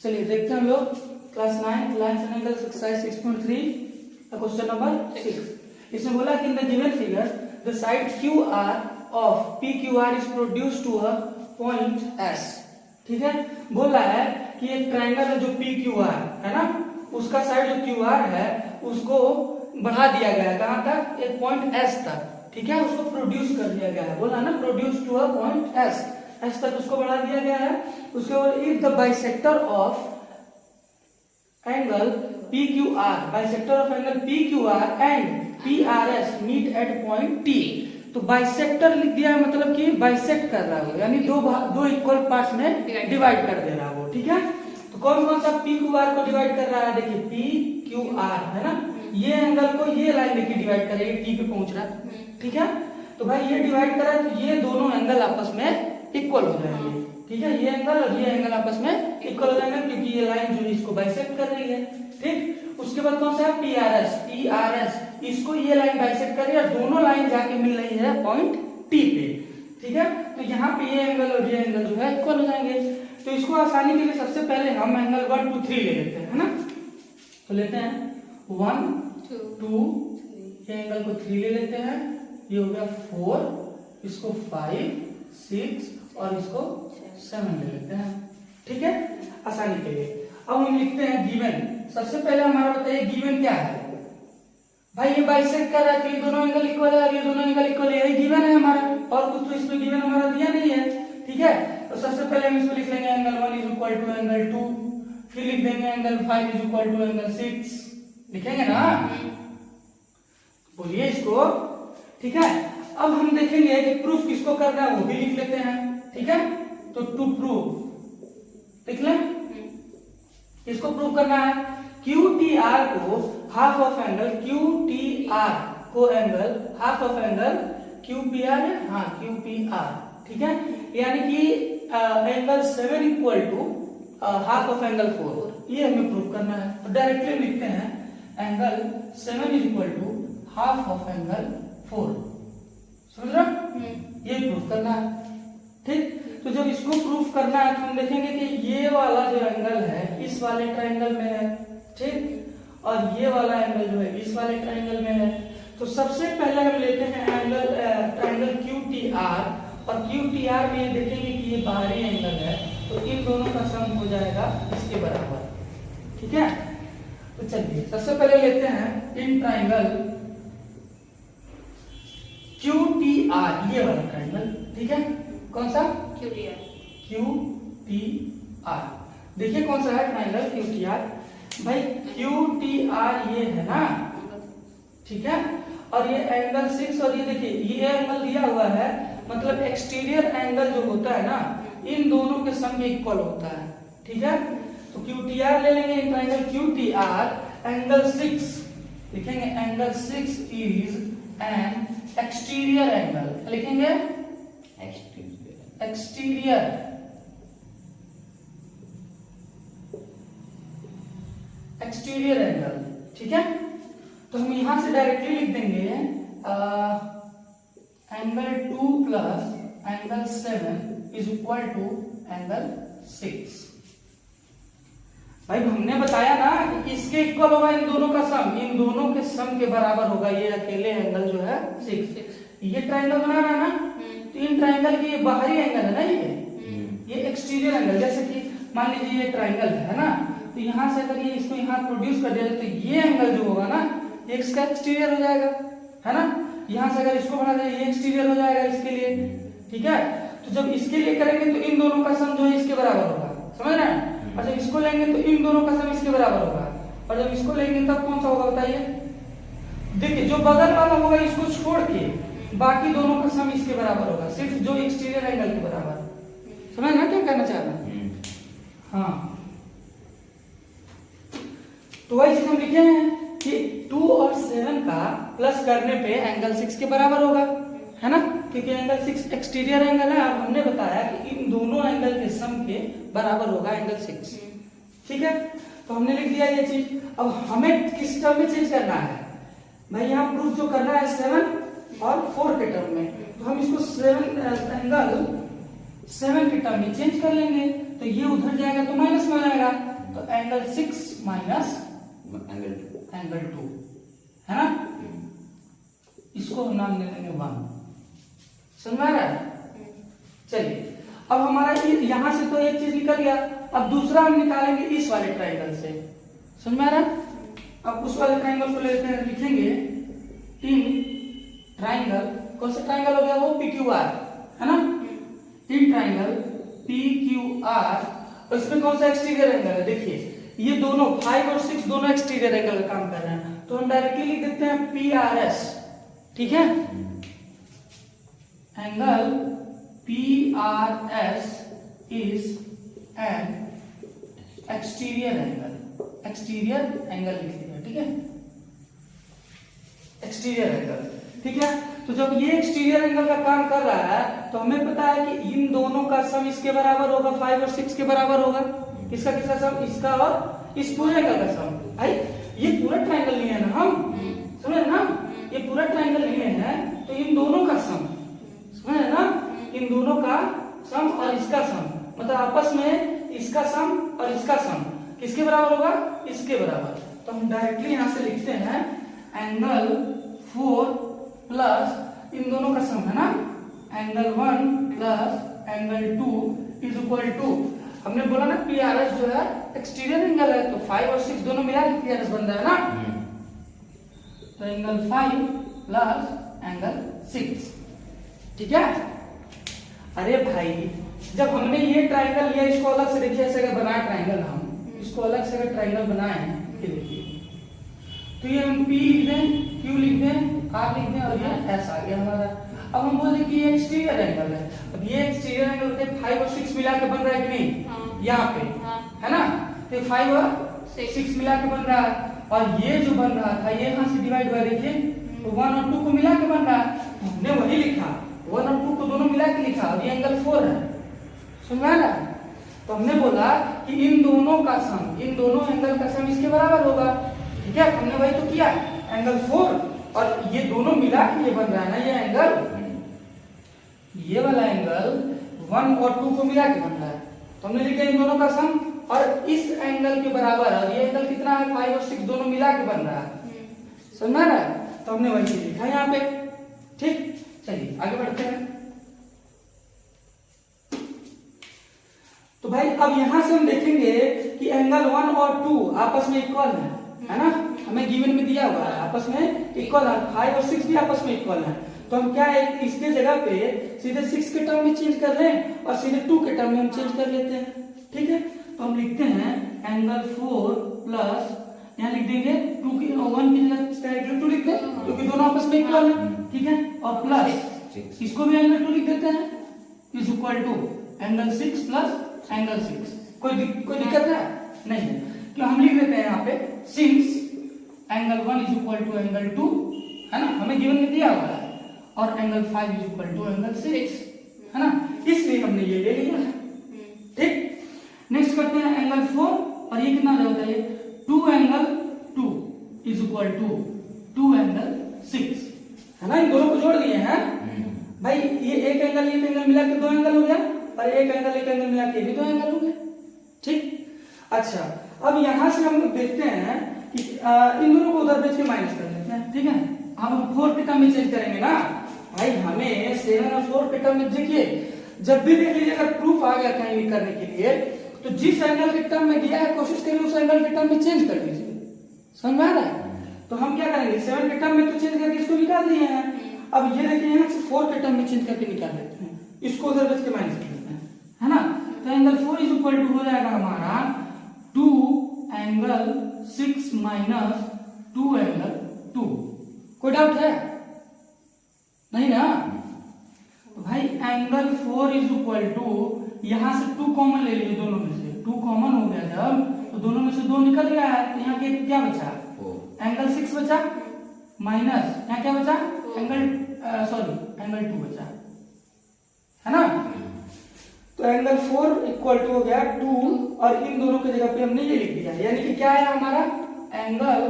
चलिए देखते हैं हम लोग class 9 lines and angles exercise 6.3 question number 6। इसमें बोला कि in the given figure the side QR of PQR is produce to a point S। ठीक है, बोला है कि एक ट्रायंगल है जो PQR है ना, उसका साइड जो QR है उसको बढ़ा दिया गया है कहां तक, एक पॉइंट S तक। ठीक है, उसको प्रोड्यूस कर दिया गया है, बोला ना produce to a point S तक उसको बढ़ा दिया गया है। उसके बाद if the bisector of angle PQR, bisector of angle PQR and PRS meet at point T। तो बाइसेक्टर लिख दिया है, मतलब कि बाइसेक्ट कर रहा है, यानी दो इक्वल पार्ट्स में डिवाइड कर दे रहा है वो। ठीक है, तो कौन कौन सा PQR को डिवाइड कर रहा है, देखिए PQR है ना, ये एंगल को ये लाइन लेके डिवाइड कर रही है, T पे पहुंच रहा है। ठीक है, तो भाई ये डिवाइड कर रहा है, तो ये दोनों एंगल आपस में इक्वल हो जाएंगे। ठीक है, ये एंगल और ये एंगल आपस में इक्वल हो जाएंगे क्योंकि ये लाइन जो इसको बाइसेक्ट कर रही है। ठीक, उसके बाद कौन सा है PRS, इसको ये लाइन बाइसेक्ट कर रही है और दोनों लाइन जाके मिल रही है पॉइंट T पे। ठीक है, तो यहाँ पे ये एंगल और ये एंगल जो है इक्वल हो जाएंगे। तो इसको आसानी के लिए सबसे पहले हम एंगल 1 2 3 ले लेते हैं, है ना। तो लेते हैं 1 2, ये एंगल को 3 ले लेते हैं, ये हो गया 4, इसको 5 6 और इसको 7 ले लेते हैं। ठीक है, आसानी के लिए। अब हम लिखते हैं गिवन। सबसे पहले हमारा बताइए गिवन क्या है। भाई ये बाइसेक्ट कर रहा है तो ये दोनों एंगल इक्वल है और ये दोनों एंगल इक्वल है, यही गिवन है हमारा, और कुछ तो इसमें गिवन हमारा दिया नहीं है। ठीक है, तो सबसे पहले हम इसको लिख लेंगे angle 1 is equal to angle 2, फिर लिख देंगे angle 5 is equal to angle 6। लिखेंगे ना, बोलिए इसको। ठीक है, अब हम देखेंगे कि प्रूफ किसको करना है, वो भी लिख लेते हैं। ठीक है, तो टू प्रूफ लिख लें, किसको प्रूफ करना है, QTR को हाफ ऑफ एंगल QTR को angle half of angle QPR है, हाँ QPR। ठीक है, यानी कि angle 7 equal to half of angle 4, ये हमें प्रूफ करना है। तो डायरेक्टली लिखते हैं angle 7 is equal to half of angle 4। समझ रहे, ये प्रूफ करना है। ठीक, तो जब इसको प्रूफ करना है तो हम देखेंगे कि ये वाला जो एंगल है इस वाले ट्रायंगल में है, ठीक, और ये वाला एंगल जो है इस वाले ट्रायंगल में है। तो सबसे पहले हम लेते हैं एंगल ट्रायंगल QTR, और QTR में देखेंगे कि ये बाहरी एंगल है, तो इन दोनों का सम हो जाएगा इसके बराबर। ठीक है, तो चलिए सबसे पहले लेते हैं इन ट्रायंगल QTR, ये वाला ट्रायंगल। ठीक है, कौन सा QTR, देखिए कौन सा है ट्रायंगल QTR। भाई QTR ये है ना, ठीक है, और ये एंगल 6, और ये देखिए ये एंगल दिया हुआ है, मतलब एक्सटीरियर एंगल जो होता है ना इन दोनों के सम में इक्वल होता है। ठीक है, तो QTR ले लेंगे इन ट्रायंगल QTR, एंगल 6 लिखेंगे, angle 6 is an exterior angle, लिखेंगे एक्सटीरियर एंगल। ठीक है, तो हम यहां से डायरेक्टली लिख देंगे angle 2 plus angle 7 is equal to angle 6। भाई हमने बताया ना कि इसके इक्वल होगा इन दोनों का सम, इन दोनों के सम के बराबर होगा ये अकेले एंगल जो है 6। ये ट्रायंगल बना रहा है ना, तो इन ट्रायंगल की बाहरी एंगल है ना, ये एक्सटीरियर एंगल। जैसे कि मान लीजिए ये ट्रायंगल है ना, तो यहां से अगर ये इसको यहां प्रोड्यूस कर दिया जाए तो ये एंगल जो होगा ना ये इसका एक्सटीरियर हो जाएगा, है ना। यहां से अगर इसको बढ़ा जाए ये एक्सटीरियर हो जाएगा इसके लिए। ठीक है, तो जब इसके लिए करेंगे तो इन दोनों का सम जो है इसके बराबर होगा, समझ रहे हैं, और जब इसको लेंगे तो इन दोनों का सम इसके बराबर होगा, और जब इसको लेंगे तब कौन सा होगा बताइए। देखिए जो बगल वाला होगा इसको छोड़ के बाकी दोनों का सम इसके बराबर होगा, सिर्फ जो एक्सटीरियर एंगल के बराबर। समझ ना क्या कहना चाह रहा है, हाँ। तो वही चीज हम लिखे हैं कि 2 और 7 का प्लस करने पे एंगल 6 के बराबर होगा, है ना, क्योंकि एंगल 6 एक्सटीरियर एंगल है, और हमने बताया कि इन दोनों एंगल के सम के बराबर होगा एंगल 6। ठीक है, तो हमने लिख दिया ये चीज। अब हमें किस टर्म में चेंज करना है, भाई यहाँ प्रूफ जो करना है 7 और 4 के टर्म में, तो हम इसको 7 एंगल 7 के टर्म में चेंज कर लेंगे। तो ये उधर जाएगा तो माइनस में हो जाएगा, तो एंगल 6 माइनस एंगल 2 है ना, इसको हम नाम दे देंगे 1। समझ में आ रहा है? चलिए अब हमारा यहां से तो एक चीज निकल गया, अब दूसरा हम निकालेंगे इस वाले ट्राइंगल से। समझ में आ रहा है? अब उस वाले ट्राइंगल को लेते हैं, लिखेंगे इन ट्राइंगल, कौन सा ट्राइंगल हो गया वो, PQR है ना, इन ट्राइंगल PQR, और इसमें कौन सा एक्सटीरियर एंगल है, देखिए ये दोनों 5 और 6 दोनों एक्सटीरियर एंगल का काम कर रहे हैं, तो हम डायरेक्टली लिख देते हैं PRS। ठीक है, angle PRS is an exterior angle, exterior angle लिख दिया। ठीक है, एक्सटीरियर एंगल। ठीक है, तो जब ये एक्सटीरियर एंगल का काम कर रहा है तो हमें पता है कि इन दोनों का सम इसके बराबर होगा, 5 और 6 के बराबर होगा। किसका किसका सम, इसका और इस पूरे एंगल का सम। भाई ये पूरा ट्राइंगल लिए है ना हम, समझे ना, ये पूरा ट्राइंगल लिए हैं, तो इन दोनों का सम, समझे ना, इन दोनों का सम और इसका सम, मतलब आपस में इसका सम और इसका सम किसके बराबर होगा, इसके बराबर। तो हम डायरेक्टली यहां से लिखते हैं एंगल 4 प्लस इन दोनों का सम है ना, angle 1 plus angle 2 is equal to, हमने बोला ना PRS जो है एक्सटीरियर एंगल है, तो 5 और 6 दोनों मिला के PRS बन रहा है ना, तो एंगल 5 प्लस एंगल 6। ठीक है, अरे भाई जब हमने ये ट्राइंगल लिया, इसको अलग से देखिए, ऐसे अगर बनाए ट्राइंगल, हम इसको अलग से अगर ट्राइंगल बनाए हैं, ये देखिए, तो ये हम P लिख दें, Q लिख दें, R लिख दें, और ये S आ गया हमारा। अब हम बोले कि ये एक्सटीरियर एंगल है, अब ये एक्सटीरियर एंगल के 5 और 6 मिला के बन रहा है कि नहीं, यहाँ पे है ना, तो 5 और 6 मिला के बन रहा है, और ये जो बन रहा था ये यहाँ से डिवाइड हुआ, देखिए, तो 1 और 2 को मिला के बन रहा है, हमने वही लिखा, 1 और 2 को दोनों मिला के लिखा, और ये एंगल 4 है। समझ में आ रहा है? तो हमने बोला कि इन दोनों का सम, इन दोनों एंगल का सम इसके बराबर होगा। ठीक है, हमने वही तो किया, एंगल 4 और ये दोनों मिला के ये बन रहा है ना, ये एंगल, ये वाला एंगल 1 और 2 को मिला के बन रहा है, तो हमने लिखा इन दोनों का सम और इस एंगल के बराबर, और ये एंगल कितना है, 5 और 6 दोनों मिला के बन रहा है। समझ में आ रहा है? तो हमने वही लिखा यहाँ पे। ठीक, चलिए आगे बढ़ते हैं। तो भाई अब यहां से हम देखेंगे कि एंगल 1 और 2 आपस में इक्वल है ना, हमें गिवन में दिया हुआ है आपस में इक्वल है, 5 और 6 भी आपस में इक्वल है, तो हम क्या है, इसके जगह पे सीधे 6 के टर्म में चेंज कर लें और सीधे 2 के टर्म में हम चेंज कर लेते हैं। ठीक है, तो हम लिखते हैं एंगल 4 प्लस, यहाँ लिख देंगे 2 की 1 की जगह 2 लिखते हैं क्योंकि दोनों आपस में इक्वल है। ठीक है, और प्लस इसको भी एंगल 2 लिख देते हैं, is equal to angle 6 plus angle 6। कोई दिक्कत है नहीं है, तो हम लिख देते हैं यहाँ पे since angle 1 is equal to angle 2 है ना, हमें गिवन में दिया हुआ है, और angle 5 is equal to angle 6 है ना, इसलिए हमने ये ले लिया है। ठीक, नेक्स्ट करते हैं एंगल 4, और ये कितना हो जाता है, 2 angle 2 is equal to 2 angle 6 है ना, इन दोनों को जोड़ दिए हैं भाई, ये एक एंगल मिला के 2 एंगल हो गया, और एक एंगल मिला के भी 2 एंगल हो गए। ठीक, अच्छा अब यहां से हम देखते हैं कि इन दोनों को उधर भेज के माइनस कर लेते हैं। ठीक है, अब हम 4 के टर्म में चेंज करेंगे ना भाई, हमें 7 और 4 के टर्म में, देखिए जब भी देख लीजिए अगर प्रूफ आ गया कहीं भी करने के लिए, तो जिस एंगल के टर्म में दिया है कोशिश करिए उस एंगल के टर्म में चेंज कर दीजिए। समझ में आ रहा है? तो हम क्या करेंगे, 7 के टर्म में तो चेंज करके इसको निकाल दिए हैं, अब ये देखिए यहाँ से 4 के टर्म में चेंज करके निकाल देते हैं, इसको उधर भेज के माइनस कर देते हैं, है ना, तो एंगल 4 इज इक्वल टू हो जाएगा हमारा 2 एंगल 6 माइनस 2 एंगल 2। कोई डाउट है? नहीं ना? तो भाई एंगल 4 इज इक्वल टू, यहां से 2 कॉमन ले लीजिए, दोनों में से 2 कॉमन हो गया जब, तो दोनों में से 2 निकल गया है, तो यहाँ के क्या बचा, एंगल 6 बचा, माइनस यहाँ क्या बचा, एंगल 2 बचा, है ना, तो एंगल 4 इक्वल टू हो गया 2, और इन दोनों की जगह पे हमने ये लिख दिया, यानी कि क्या है हमारा, एंगल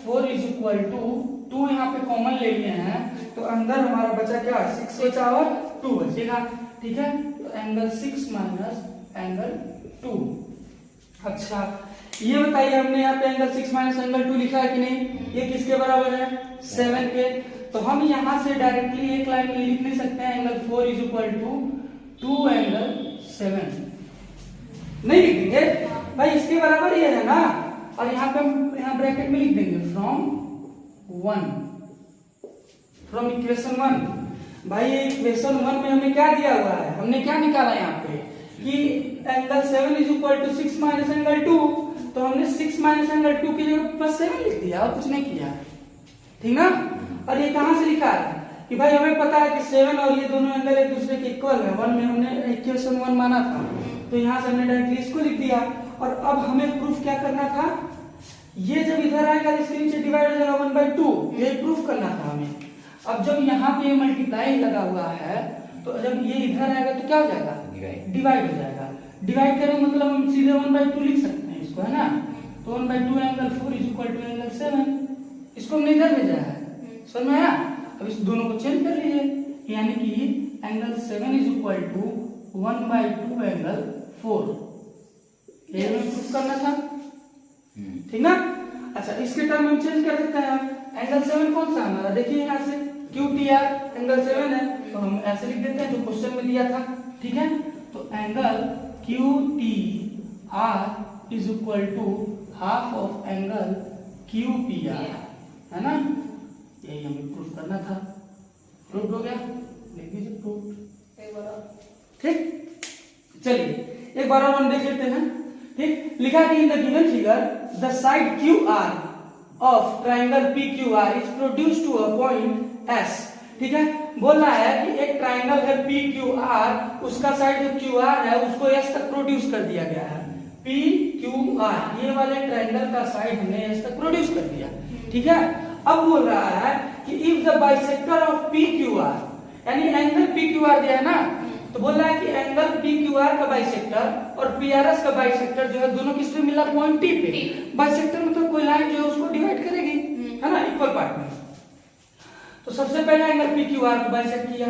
4 इज इक्वल टू 2 यहाँ पे कॉमन ले लिए हैं, तो अंदर हमारा बचा क्या, 6 बचा और 2 बचेगा। ठीक है, तो एंगल 6 माइनस एंगल 2। अच्छा ये बताइए, हमने यहाँ पे एंगल 6 माइनस एंगल 2 लिखा है कि नहीं? ये किसके बराबर है? 7 के। तो हम यहाँ से डायरेक्टली एक लाइन में लिख नहीं सकते हैं angle 4 is equal to 2 angle 7, नहीं लिख देंगे भाई, इसके बराबर ये है ना। और यहाँ पे हम यहाँ ब्रैकेट में लिख देंगे फ्रॉम इक्वेशन 1। भाई ये इक्वेशन 1 में हमें क्या दिया हुआ है? हमने क्या निकाला यहाँ पे कि angle 7 is equal to 6 minus angle 2, तो हमने 6 माइनस एंगल 2 की जगह प्लस 7 लिख दिया और कुछ नहीं किया, ठीक ना। और ये कहां से लिखा है कि भाई हमें पता है कि 7 और ये दोनों एंगल एक दूसरे के इक्वल है। 1 में हमने इक्वेशन 1 माना था, तो यहाँ से हमने डायरेक्टली इसको लिख दिया। और अब हमें प्रूफ क्या करना था? ये जब इधर आएगा इसके नीचे डिवाइड हो जाएगा 1/2, ये प्रूफ करना था हमें। अब जब यहाँ पे मल्टीप्लाई लगा हुआ है, तो जब ये इधर आएगा तो क्या हो जाएगा? डिवाइड हो जाएगा। डिवाइड करने मतलब हम सीधे 1/2 लिख सकते हैं इसको, है ना। तो 1/2 angle 4 is equal to angle 7, इसको हमने इधर भेजा है, समझ में आया? अब इस दोनों को चेंज कर लीजिए, यानी कि angle 7 is equal to 1/2 angle 4, ये हमें प्रूफ करना था, ठीक ना। अच्छा इसके टर्म में चेंज कर देते हैं। एंगल 7 कौन सा हमारा? देखिए यहाँ से QTR एंगल 7 है, तो हम ऐसे लिख देते हैं जो क्वेश्चन में दिया था, ठीक है। तो angle QTR is equal to half of angle QPR, है ना। यही हमें प्रूफ करना था। प्रूफ हो गया, लिख दीजिए प्रूफ, ठीक। चलिए एक बार और हम देख लेते हैं, ठीक। लिखा कि in the given figure the side QR of triangle PQR is produced to a point S, ठीक है। बोल रहा है कि एक ट्राइंगल है PQR, उसका साइड जो QR है उसको S तक प्रोड्यूस कर दिया गया है। PQR ये वाले ट्राइंगल का साइड हमने S तक प्रोड्यूस कर दिया, ठीक है। अब बोल रहा है कि if the bisector of PQR, यानी एंगल PQR दिया है ना, तो बोल रहा है कि एंगल PQR का बाइसेक्टर और PRS का बाइसेक्टर जो है दोनों किस पे मिला? पॉइंट T पे। बाइसेक्टर मतलब कोई लाइन जो है उसको डिवाइड करेगी, है ना, इक्वल पार्ट में। तो सबसे पहले एंगल PQR को बाइसेक्ट किया,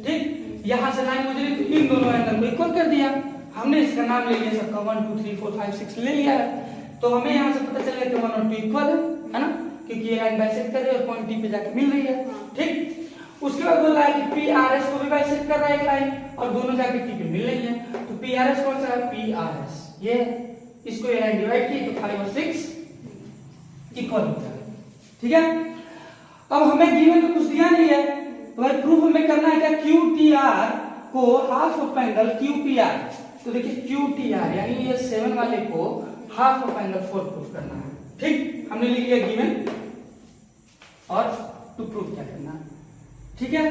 ठीक। यहां से लाइन गुजरी तो इन दोनों एंगल को इक्वल कर दिया। हमने इसका नाम ले लिया सबका 1 2 3 4 5 6 ले लिया है। तो हमें यहां से पता चल गया कि 1 और 2 इक्वल है ना, क्योंकि ये लाइन बाइसेक्ट कर रही है और पॉइंट T पे जाके मिल रही है, ठीक। उसके बाद बोल रहा है कि PRS को भी बाइसेक्ट कर रहा है एक लाइन और दोनों जाके T पे मिल रही है। तो PRS कौन सा है? PRS ये, इसको ये लाइन डिवाइड की तो 5 और 6 इक्वल हो जाएगा, ठीक है। अब हमें गिवन में कुछ दिया नहीं है, तो भाई प्रूफ हमें करना है क्या? QTR को हाफ ऑफ एंगल QPR, तो देखिए QTR यानी ये 7 वाले को हाफ ऑफ एंगल 4 प्रूफ करना है, ठीक। हमने लिख लिया गिवन, और टू प्रूफ क्या करना है, ठीक है।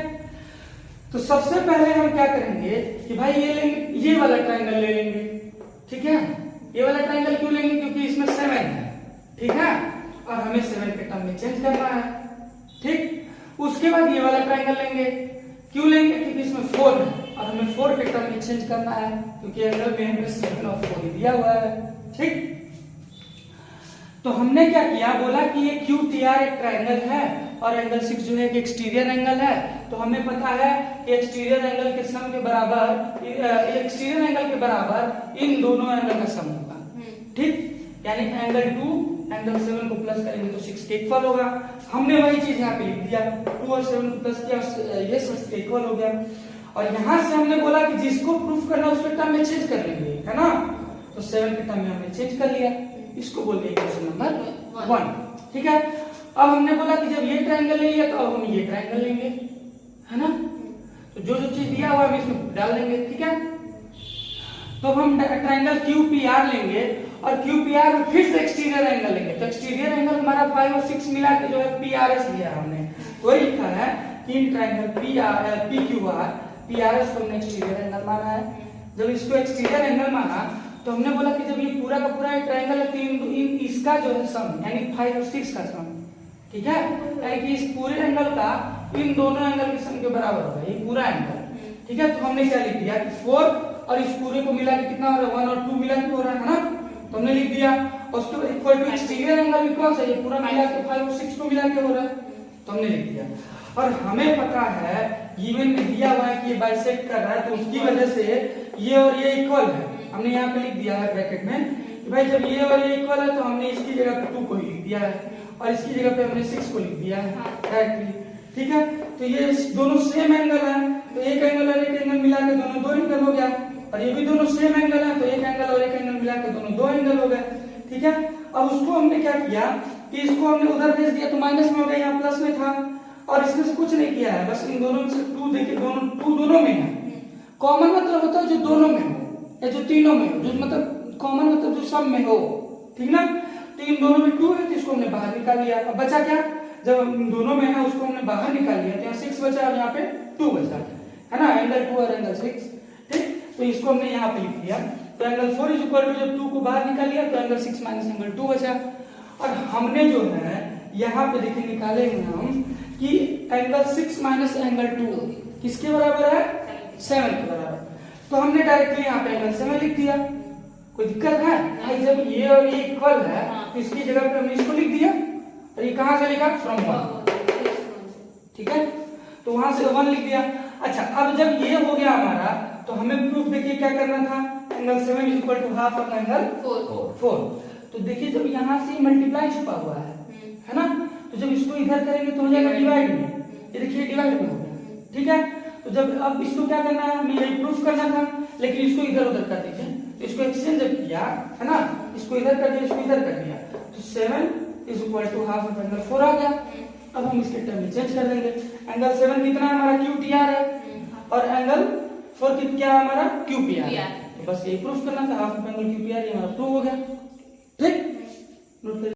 तो सबसे पहले हम क्या करेंगे कि भाई ये लेंगे, ये वाला ट्राइंगल ले लेंगे, ठीक है। ये वाला ट्राइंगल क्यों लेंगे? क्योंकि इसमें 7 है, ठीक है, और हमें 7 के टर्म में चेंज करना है, ठीक। उसके बाद ये वाला ट्राइंगल लेंगे, क्यों लेंगे? क्योंकि इसमें 4 है और हमें 4 के टर्म में चेंज करना है, क्योंकि एंगल में हमें 7 और 4 दिया हुआ है, ठीक। तो हमने क्या किया, बोला कि ये QTR एक ट्राइंगल है और एंगल 6 जो है एक एक्सटीरियर एंगल है। तो हमें पता है कि एक्सटीरियर एंगल के सम के बराबर, एक्सटीरियर एंगल के बराबर इन दोनों एंगल का सम होगा, ठीक। यानी एंगल 2 एंगल 7 को प्लस करेंगे तो 6 के इक्वल होगा। हमने वही चीज यहाँ पे लिख दिया, 2 और 7 को प्लस किया, ये 6 के इक्वल हो गया। और यहाँ से हमने बोला कि जिसको प्रूफ करना है उसके टर्म में चेंज कर लेंगे, है ना। तो 7 के टर्म में हमने चेंज कर लिया, इसको बोलते हैं क्वेश्चन नंबर 1, ठीक है। अब हमने बोला कि जब ये ट्राइंगल ले लिया तो अब हम ये ट्राइंगल लेंगे, है ना। तो जो जो चीज दिया हुआ है हम इसमें डाल देंगे, ठीक है। तो हम ट्राइंगल QPR लेंगे और QPR में फिर से एक्सटीरियर एंगल लेंगे। तो एक्सटीरियर एंगल हमारा 5 और 6 मिला के जो है PRS लिया हमने, वही लिखा है कि इन ट्राइंगल PQR PRS को हमने एक्सटीरियर एंगल माना है। जब इसको एक्सटीरियर एंगल माना तो हमने बोला कि जब ये पूरा का पूरा ट्राइंगल है तो इन इसका जो है सम यानी 5 और 6 का सम, ठीक है, यानी कि इस पूरे एंगल का इन दोनों एंगल के सम के बराबर होगा ये पूरा एंगल, ठीक है। तो हमने क्या लिख दिया कि 4 और इस पूरे को मिला के कितना हो रहा है 1 और 2 मिला के हो रहा है ना, तो हमने लिख दिया। और उसके बाद इक्वल टू एक्सटीरियर एंगल भी कौन सा, ये पूरा मिला के 5 और 6 को मिला के हो रहा है, तो हमने लिख दिया। और हमें पता है गिवन में दिया हुआ है कि ये बाइसेक्ट कर रहा है, तो उसकी वजह से ये और ये इक्वल है, हमने यहाँ पे लिख दिया है ब्रैकेट में कि भाई जब ये और ये इक्वल है तो हमने इसकी जगह पे 2 को ही लिख दिया है और इसकी जगह पे हमने 6 को लिख दिया है डायरेक्टली। ठीक है, तो ये दोनों सेम एंगल है तो एक एंगल और एक एंगल मिला के दोनों 2 एंगल हो गया, और ये भी दोनों सेम एंगल है तो एक एंगल और एक एंगल मिला के दोनों 2 एंगल हो गए। ठीक है, अब उसको हमने क्या किया कि इसको हमने उधर भेज दिया तो माइनस में हो गया, यहाँ प्लस में था, और इसमें से कुछ नहीं किया है, बस इन दोनों में से 2 देखिए, दोनों में है। कॉमन मतलब होता है जो दोनों में हो या जो तीनों में हो, जो मतलब कॉमन मतलब जो सब में हो। ठीक ना, तो इन दोनों में 2 है तो इसको हमने बाहर निकाल लिया। अब बचा क्या, जब इन दोनों में है उसको हमने बाहर निकाल लिया तो यहाँ 6 बचा और यहाँ पे 2 बचा, है ना, एंगल 2 और एंगल 6। ठीक, तो इसको हमने यहाँ पे लिख दिया, तो एंगल 4 इज इक्वल टू, जब 2 को बाहर निकाल लिया तो एंगल 6 माइनस एंगल 2 बचा। और हमने जो है यहाँ पे देखिए निकाले हैं हम कि एंगल 6 माइनस एंगल 2 किसके बराबर है, 7 के बराबर। तो हमने डायरेक्टली यहाँ पे एंगल 7 लिख दिया। कोई दिक्कत है भाई, जब ये और ये इक्वल है तो इसकी जगह पे हमने इसको लिख दिया, और ये कहाँ से लिखा, फ्रॉम 1। ठीक है, तो वहां से 1 लिख दिया। अच्छा, अब जब ये हो गया हमारा तो हमें प्रूफ देखिए क्या करना था, angle 7 is equal to half of angle 4। तो देखिए जब यहाँ से मल्टीप्लाई छुपा हुआ है ना, तो जब इसको इधर करेंगे तो हो जाएगा डिवाइड में, ये देखिए डिवाइड में हो गया। ठीक है, तो जब अब इसको क्या करना है, हमें यही प्रूफ करना था, लेकिन इसको इधर उधर कर दीजिए, तो इसको एक्सचेंज किया है ना, इसको इधर कर दिया, इसको इधर कर दिया, तो 7 is equal to half of angle 4 आ गया। अब हम इसके टर्म में चेंज कर देंगे, एंगल 7 कितना है हमारा, QTR है, और एंगल 4 क्या है हमारा, QPR। तो बस यही प्रूफ करना था, हाफ ऑफ एंगल QPR, ये हमारा प्रूफ हो गया। ठीक, नोट करिए।